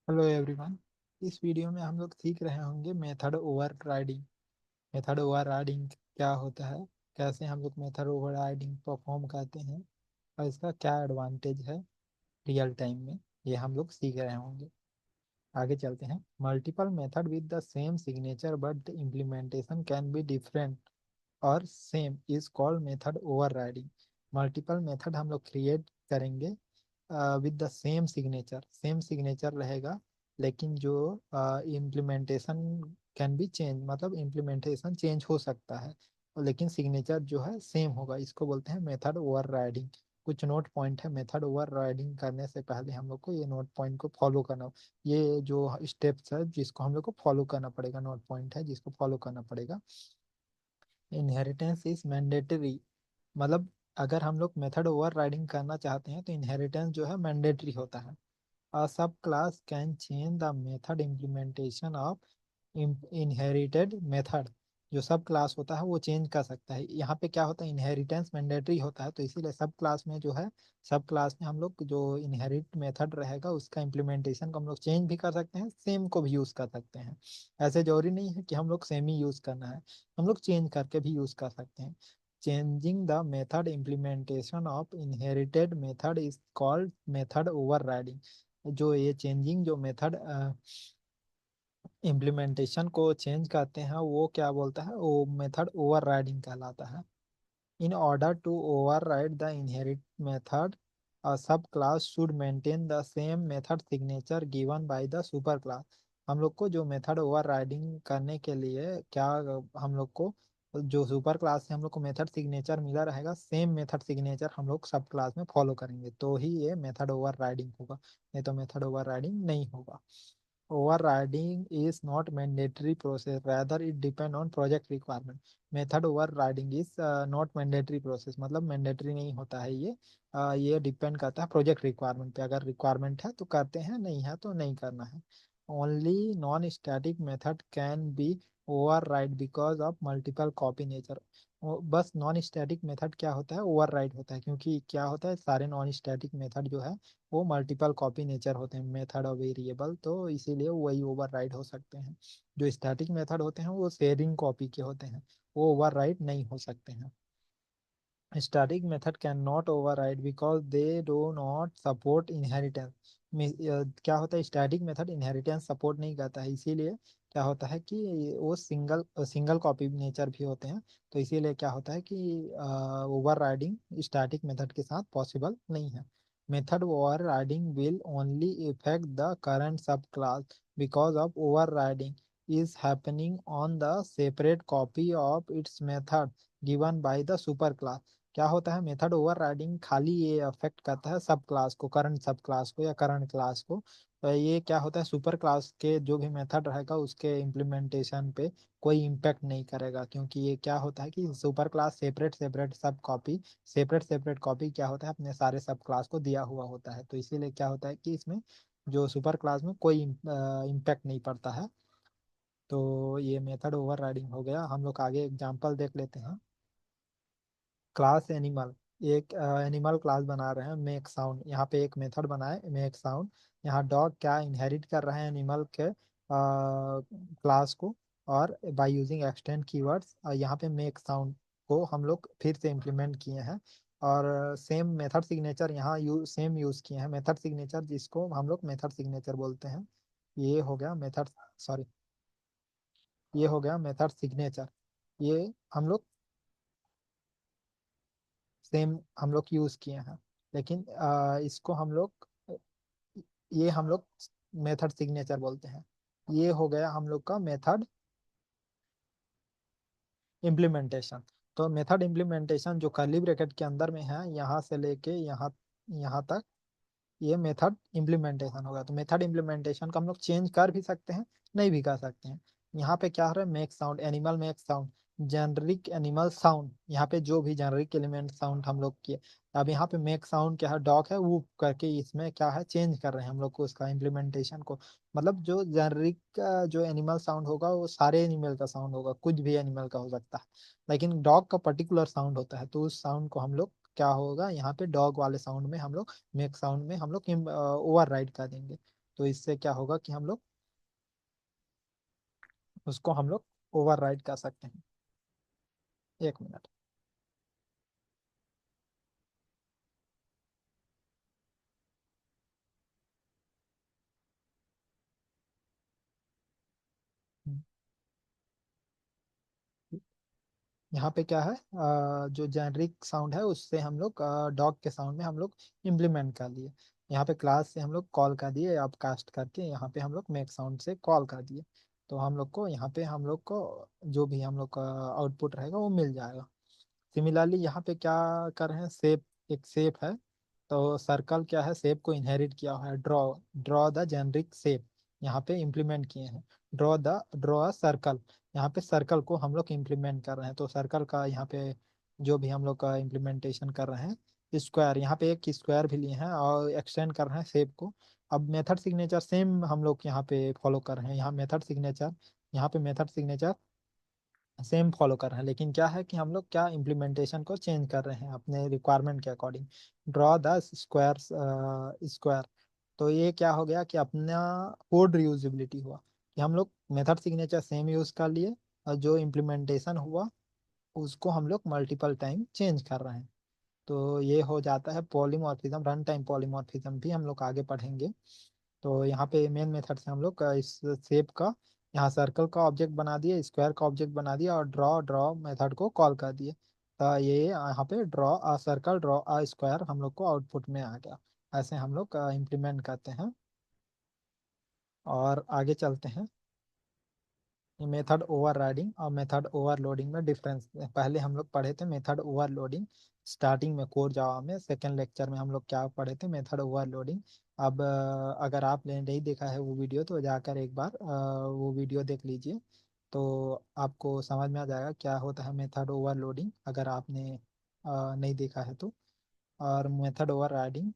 Hello everyone. इस video में हम लोग सीख रहे होंगे method over riding. Method over riding क्या होता है, कैसे हम लोग मेथड ओवर राइडिंग परफॉर्म करते हैं और इसका क्या एडवांटेज है रियल टाइम में, ये हम लोग सीख रहे होंगे। आगे चलते हैं। Multiple method with the same signature but the implementation can be different और same is called method overriding. Multiple method हम लोग क्रिएट करेंगे विद द सेम सिग्नेचर रहेगा, लेकिन जो इम्प्लीमेंटेशन कैन बी चेंज, मतलब इम्प्लीमेंटेशन चेंज हो सकता है और लेकिन सिग्नेचर जो है सेम होगा। इसको बोलते हैं मेथड ओवर राइडिंग। कुछ नोट पॉइंट है, मेथड ओवर राइडिंग करने से पहले हम लोग को ये नोट पॉइंट को फॉलो करना, ये जो स्टेप्स है जिसको हम लोग को फॉलो करना पड़ेगा, नोट पॉइंट है जिसको फॉलो करना पड़ेगा। इनहेरिटेंस इज मैंडेटरी, मतलब अगर हम लोग मेथड ओवर राइडिंग करना चाहते हैं तो इनहेरिटेंस जो है मैंडेटरी होता है। A subclass can change the method implementation of inherited method। जो सब क्लास होता है वो चेंज कर सकता है। यहाँ पे क्या होता है, इनहेरिटेंस मैंडेटरी होता है, तो इसीलिए सब क्लास में जो है, सब क्लास में हम लोग जो इनहेरिट मेथड रहेगा उसका इम्प्लीमेंटेशन को हम लोग चेंज भी कर सकते हैं, सेम को भी यूज कर सकते हैं। ऐसे जरूरी नहीं है कि हम लोग सेम ही यूज करना है, हम लोग चेंज करके भी यूज कर सकते हैं। Changing the method implementation of inherited method is called method overriding. जो ये चेंजिंग जो मेथड इम्प्लीमेंटेशन को चेंज करते हैं वो क्या बोलता है, वो मेथड ओवरराइडिंग कहलाता है। In order to override the inherit method, a subclass should maintain the same method signature given by the superclass। हम लोग को जो मेथड ओवरराइडिंग करने के लिए क्या, हम लोग को जो सुपर क्लास से हम लोग को मेथड सिग्नेचर मिला रहेगा, सेम मेथड सिग्नेचर हम लोग सब क्लास में फॉलो करेंगे तो ही ये मेथड ओवरराइडिंग होगा, नहीं तो मेथड ओवरराइडिंग नहीं होगा। Overriding is not mandatory process, rather it depend on project requirement। Method overriding is not mandatory process, मतलब मैंडेटरी नहीं होता है ये। ये डिपेंड करता है प्रोजेक्ट रिक्वायरमेंट पे, अगर रिक्वायरमेंट है तो करते हैं, नहीं है तो नहीं करना है। Only non static method can be override because of multiple copy nature. बस नॉन स्टैटिक मेथड क्या होता है, ओवरराइड होता है, क्योंकि क्या होता है सारे नॉन स्टैटिक मेथड जो है वो मल्टीपल कॉपी नेचर होते हैं, मेथड और वेरिएबल, तो इसीलिए वही ओवरराइड हो सकते हैं। जो स्टैटिक मेथड होते हैं वो शेयरिंग कॉपी के होते हैं, वो ओवरराइड नहीं हो सकते हैं। Static method cannot override because they do not support inheritance। क्या होता है, स्टैटिक मेथड इनहेरिटेंस सपोर्ट नहीं करता है, इसीलिए क्या होता है कि वो सिंगल सिंगल कॉपी नेचर भी होते हैं, तो इसीलिए क्या होता है कि ओवर राइडिंग स्टैटिक मेथड के साथ पॉसिबल नहीं है। Method overriding will only effect the current subclass because of overriding is happening on the separate copy of its method given by the super class। क्या होता है, method overriding खाली ये affect करता है सब class को, current सब क्लास को या करंट क्लास को। तो ये क्या होता है, सुपर क्लास के जो भी मेथड रहेगा उसके इम्प्लीमेंटेशन पे कोई इम्पेक्ट नहीं करेगा, क्योंकि ये क्या होता है कि सुपर क्लास सेपरेट सेपरेट सब कॉपी, सेपरेट सेपरेट कॉपी क्या होता है अपने सारे सब क्लास को दिया हुआ होता है, तो इसीलिए क्या होता है कि इसमें जो सुपर क्लास में कोई इम्पैक्ट नहीं पड़ता है। तो ये मेथड ओवरराइडिंग हो गया। हम लोग आगे एग्जांपल देख लेते हैं। क्लास एनिमल, एक एनिमल क्लास बना रहे हैं, मेक साउंड, यहाँ पे एक मेथड बनाए मेक साउंड। यहाँ डॉग क्या इनहेरिट कर रहे हैं एनिमल के क्लास को, और बाय यूजिंग एक्सटेंड कीवर्ड्स यहाँ पे मेक साउंड को हम लोग फिर से इम्प्लीमेंट किए हैं, और सेम मेथड सिग्नेचर यहाँ सेम यूज किए हैं, मेथड सिग्नेचर जिसको हम लोग मेथड सिग्नेचर बोलते हैं। ये हो गया मेथड, सॉरी, ये हो गया मेथड सिग्नेचर। ये हम लोग सेम हम लोग यूज किए हैं, लेकिन इसको हम लोग, ये हम लोग मेथड सिग्नेचर बोलते हैं। ये हो गया हम लोग का मेथड इम्प्लीमेंटेशन। तो मेथड इम्प्लीमेंटेशन जो कर्ली ब्रैकेट के अंदर में है, यहाँ से लेके यहाँ यहाँ तक, ये मेथड इम्प्लीमेंटेशन होगा। तो मेथड इम्प्लीमेंटेशन को हम लोग चेंज कर भी सकते हैं, नहीं भी कर सकते हैं। यहाँ पे क्या हो रहा है, make sound animal make sound, generic animal sound, यहाँ पे जो भी जेनरिक एलिमेंट साउंड हम लोग किए, अब यहाँ पे मेक साउंड क्या है, डॉग है वो करके इसमें क्या है चेंज कर रहे हैं हम लोग को उसका इम्प्लीमेंटेशन को। मतलब जो जेनरिक जो एनिमल साउंड होगा वो सारे एनिमल का साउंड होगा, कुछ भी एनिमल का हो सकता है, लेकिन डॉग का पर्टिकुलर साउंड होता है, तो उस साउंड को हम लोग क्या होगा, यहाँ पे डॉग वाले साउंड में हम लोग, मेक साउंड में हम लोग ओवर राइड कर देंगे। तो इससे क्या होगा कि हम लोग उसको हम लोग ओवरराइड कर सकते हैं। एक मिनट। यहाँ पे क्या है, जो जेनरिक साउंड है उससे हम लोग डॉग के साउंड में हम लोग इम्प्लीमेंट कर लिए। यहाँ पे क्लास से हम लोग कॉल कर दिए, अब कास्ट करके यहाँ पे हम लोग मेक साउंड से कॉल कर दिए। तो हम लोग को यहाँ पे हम लोग को जो भी हम लोग का आउटपुट रहेगा वो मिल जाएगा। सिमिलरली यहाँ पे क्या कर रहे हैं, शेप, एक शेप है। तो सर्कल क्या है, शेप को इनहेरिट किया हुआ है। Draw, draw the generic shape यहाँ पे इम्प्लीमेंट किए हैं। ड्रॉ अ सर्कल, यहाँ पे सर्कल को हम लोग इम्प्लीमेंट कर रहे हैं। तो सर्कल का यहाँ पे जो भी हम लोग का इम्प्लीमेंटेशन कर रहे हैं, स्क्वायर, यहाँ पे एक स्क्वायर भी लिए हैं और एक्सटेंड कर रहे हैं शेप को। अब मेथड सिग्नेचर सेम हम लोग यहाँ पे फॉलो कर रहे हैं। यहाँ मेथड सिग्नेचर, यहाँ पे मेथड सिग्नेचर सेम फॉलो कर रहे हैं, लेकिन क्या है कि हम लोग क्या इम्प्लीमेंटेशन को चेंज कर रहे हैं अपने रिक्वायरमेंट के according. Draw the square, square. तो ये क्या हो गया कि अपना कोड रियूजिबिलिटी हुआ कि हम लोग मेथड सिग्नेचर सेम यूज कर लिए और जो इम्प्लीमेंटेशन हुआ उसको हम लोग मल्टीपल टाइम चेंज कर रहे हैं। तो ये हो जाता है पॉलीमॉर्फिज्म, रन टाइम पॉलीमॉर्फिज्म भी हम लोग आगे पढ़ेंगे। तो यहाँ पे मेन मेथड से हम लोग इस शेप का, यहाँ सर्कल का ऑब्जेक्ट बना दिए, स्क्वायर का ऑब्जेक्ट बना दिया और ड्रॉ ड्रॉ मेथड को कॉल कर दिए। तो ये यहाँ पे draw a circle draw a square हम लोग को आउटपुट में आ गया। ऐसे हम लोग इम्प्लीमेंट करते हैं और आगे चलते हैं। मेथड ओवरराइडिंग और मेथड ओवरलोडिंग में डिफरेंस, पहले हम लोग पढ़े थे मेथड ओवरलोडिंग स्टार्टिंग में कोर जावा में, सेकेंड लेक्चर में हम लोग क्या पढ़े थे, मेथड ओवरलोडिंग। अब अगर आपने नहीं देखा है वो वीडियो तो जाकर एक बार वो वीडियो देख लीजिए, तो आपको समझ में आ जाएगा क्या होता है मेथड ओवरलोडिंग, अगर आपने नहीं देखा है तो। और मेथड ओवरराइडिंग,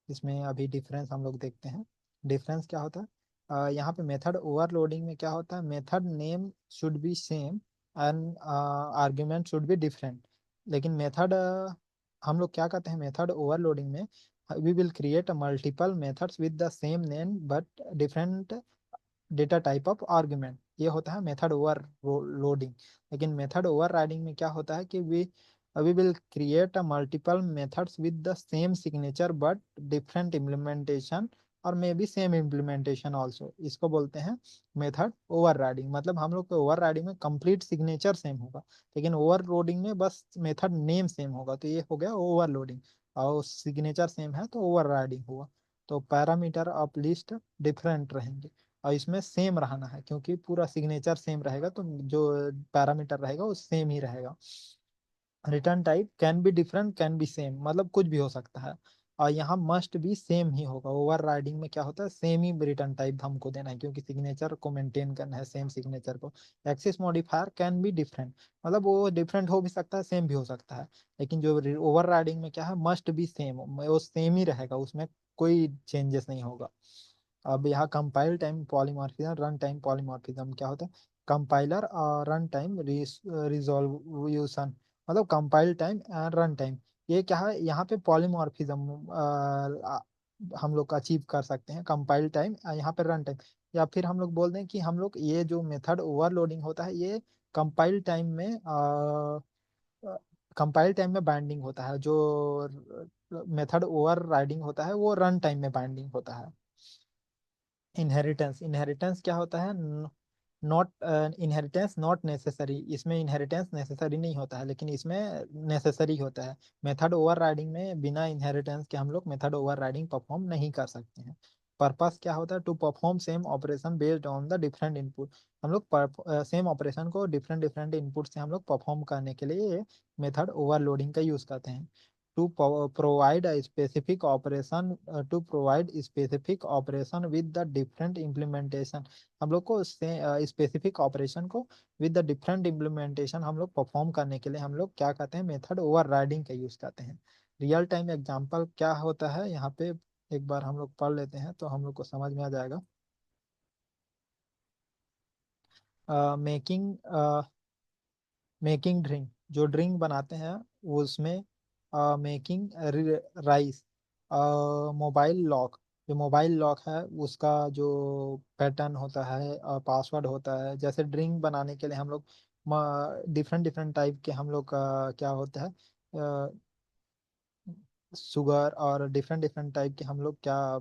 इसमें अभी डिफरेंस हम लोग देखते हैं। डिफरेंस क्या होता है, यहाँ पे मेथड ओवरलोडिंग में क्या होता है, method name should be same and argument should be different. लेकिन मेथड हम लोग क्या करते हैं मेथड ओवरलोडिंग में, we will create multiple methods with the same name but different data type of argument, ये होता है मेथड ओवर लोडिंग। लेकिन मेथड ओवर राइडिंग में क्या होता है कि we will create a multiple methods with the same signature but different implementation और may be same implementation also, इसको बोलते हैं मेथड ओवर राइडिंग। मतलब हम लोग को ओवर राइडिंग में कंप्लीट सिग्नेचर सेम होगा, लेकिन ओवर लोडिंग में बस मेथड नेम सेम होगा, तो ये हो गया ओवर लोडिंग। और सिग्नेचर सेम है तो ओवर राइडिंग हुआ। तो पैरामीटर ऑफ लिस्ट डिफरेंट रहेंगे और इसमें सेम रहना है, क्योंकि पूरा सिग्नेचर सेम रहेगा तो जो पैरामीटर रहेगा वो सेम ही रहेगा। Return type can be different can be same, मतलब कुछ भी हो सकता है। और यहाँ मस्ट भी सेम ही होगा। ओवर राइडिंग में क्या होता है, सेम ही रिटर्न टाइप हमको देना है, क्योंकि सिग्नेचर को मेंटेन करना है, सेम सिग्नेचर को। Axis modifier can be different, मतलब वो डिफरेंट हो भी सकता है सेम भी हो सकता है। लेकिन जो ओवर राइडिंग में क्या है, मस्ट भी सेम, वो सेम ही रहेगा, उसमें कोई चेंजेस नहीं होगा। अब यहाँ compile time polymorphism, run time polymorphism क्या होता है, कंपाइलर और रन टाइम रिजोल्यूशन, मतलब compile time and run time. ये क्या है, यहाँ पे पॉलीमॉर्फिज्म हम लोग अचीव कर सकते हैं, कंपाइल टाइम यहाँ पे रन टाइम। या फिर हम लोग बोल दें कि हम लोग ये जो मेथड ओवरलोडिंग होता है ये कंपाइल टाइम में कंपाइल टाइम में बाइंडिंग होता है, जो मेथड ओवर राइडिंग होता है वो रन टाइम में बाइंडिंग होता है। इनहेरिटेंस, इनहेरिटेंस क्या होता है, नॉट इनहेरिटेंस नॉट नेसेसरी, इसमें इनहेरिटेंस नेसेसरी नहीं होता है लेकिन इसमें नेसेसरी होता है। मेथड ओवरराइडिंग में बिना इनहेरिटेंस के हम लोग मेथड ओवरराइडिंग परफॉर्म नहीं कर सकते हैं। पर्पस क्या होता है, to perform same operation based on the different input. हम लोग सेम ऑपरेशन को डिफरेंट डिफरेंट इनपुट से हम लोग परफॉर्म करने के लिए मेथड ओवरलोडिंग का यूज करते हैं। to provide a specific operation, to provide specific operation with the different implementation, हम लोग को स्पेसिफिक ऑपरेशन को विद द डिफरेंट इम्प्लीमेंटेशन हम लोग परफॉर्म करने के लिए हम लोग क्या कहते हैं, मेथड ओवरराइडिंग का यूज करते हैं। रियल टाइम एग्जांपल क्या होता है यहाँ पे, एक बार हम लोग पढ़ लेते हैं तो हम लोग को समझ में आ जाएगा। मेकिंग, मेकिंग ड्रिंक, जो ड्रिंक बनाते हैं वो उसमें मेकिंग राइस, मोबाइल लॉक, जो मोबाइल लॉक है उसका जो पैटर्न होता है और पासवर्ड होता है, जैसे ड्रिंक बनाने के लिए हम लोग डिफरेंट डिफरेंट टाइप के हम लोग का क्या होता है, शुगर और डिफरेंट डिफरेंट टाइप के हम लोग क्या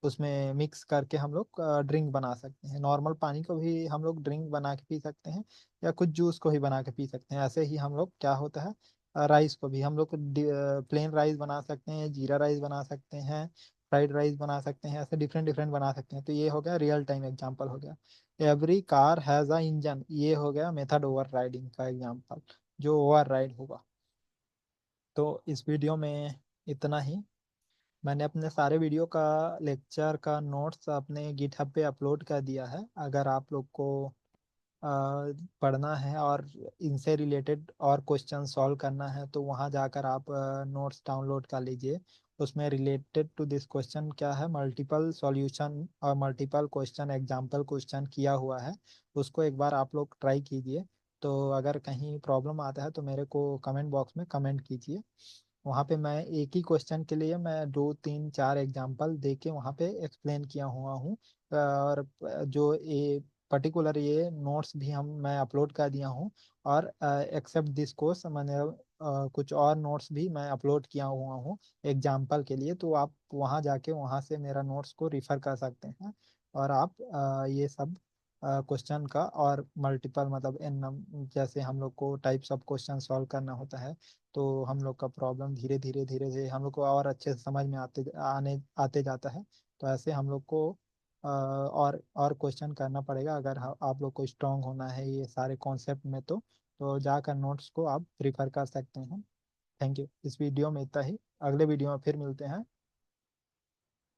उसमें मिक्स करके हम लोग ड्रिंक बना सकते हैं। नॉर्मल पानी को भी हम लोग ड्रिंक बना के पी सकते हैं, या कुछ जूस को भी बना के पी सकते हैं। ऐसे ही हम लोग क्या होता है, राइस को भी हम लोग प्लेन राइस बना सकते हैं, जीरा राइस बना सकते हैं, फ्राइड राइस बना सकते हैं, ऐसे डिफरेंट डिफरेंट बना सकते हैं। तो ये हो गया रियल टाइम एग्जांपल हो गया। Every car has a engine, ये हो गया मेथड ओवर राइडिंग का एग्जांपल, जो ओवर राइड होगा। तो इस वीडियो में इतना ही। मैंने अपने सारे वीडियो का लेक्चर का नोट्स अपने गिटहब पे अपलोड कर दिया है। अगर आप लोग को अ, पढ़ना है और इनसे रिलेटेड और क्वेश्चन सॉल्व करना है तो वहाँ जाकर आप नोट्स डाउनलोड कर लीजिए। उसमें रिलेटेड टू दिस क्वेश्चन क्या है, मल्टीपल सॉल्यूशन और मल्टीपल क्वेश्चन एग्जाम्पल क्वेश्चन किया हुआ है, उसको एक बार आप लोग ट्राई कीजिए। तो अगर कहीं प्रॉब्लम आता है तो मेरे को कमेंट बॉक्स में कमेंट कीजिए। वहाँ पे मैं एक ही क्वेश्चन के लिए मैं दो तीन चार एग्जाम्पल दे के वहाँ पे एक्सप्लेन किया हुआ हूँ। और जो ये पर्टिकुलर ये नोट्स भी हम मैं अपलोड कर दिया हूँ। और एक्सेप्ट दिस कोर्स मैंने कुछ और नोट्स भी मैं अपलोड किया हुआ हूँ एग्जाम्पल के लिए। तो आप वहाँ जाके वहाँ से मेरा नोट्स को रिफर कर सकते हैं। और आप ये सब क्वेश्चन का और मल्टीपल मतलब एन जैसे हम लोग को टाइप्स ऑफ क्वेश्चन सॉल्व करना होता है, तो हम लोग का प्रॉब्लम धीरे धीरे धीरे धीरे हम लोग को और अच्छे से समझ में आते जाता है। तो ऐसे हम लोग को और क्वेश्चन करना पड़ेगा अगर आप लोग को स्ट्रांग होना है ये सारे कॉन्सेप्ट में। तो जाकर नोट्स को आप प्रिफर कर सकते हैं। Thank you. इस वीडियो में इतना ही, अगले वीडियो में फिर मिलते हैं।